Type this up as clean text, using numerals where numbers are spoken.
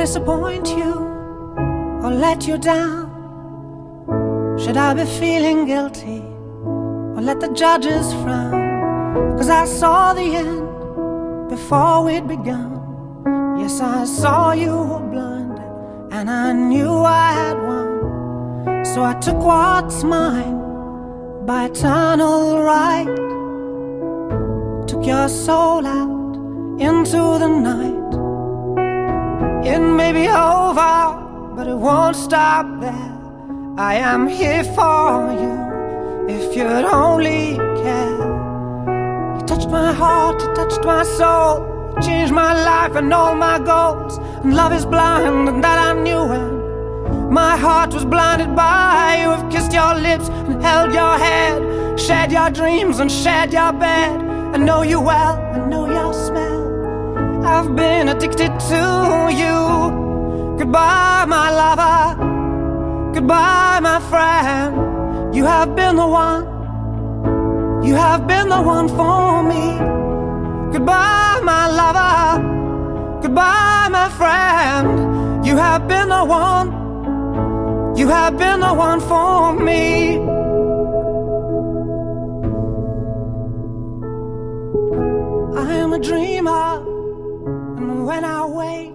disappoint you or let you down? Should I be feeling guilty or let the judges frown? 'Cause I saw the end before we'd begun. Yes, I saw you were blinded and I knew I had won. So I took what's mine by eternal right, took your soul out into the night. It may be over, but it won't stop there. I am here for you if you'd only care. You touched my heart, you touched my soul, you changed my life and all my goals. And love is blind, and that I knew when my heart was blinded by you. Have kissed your lips and held your head, shared your dreams and shared your bed. I know you well, I know your smell, I've been addicted to you. Goodbye, my lover, goodbye, my friend. You have been the one, you have been the one for me. Goodbye, my lover, goodbye, my friend. You have been the one, you have been the one for me. I am a dreamer, and when I wake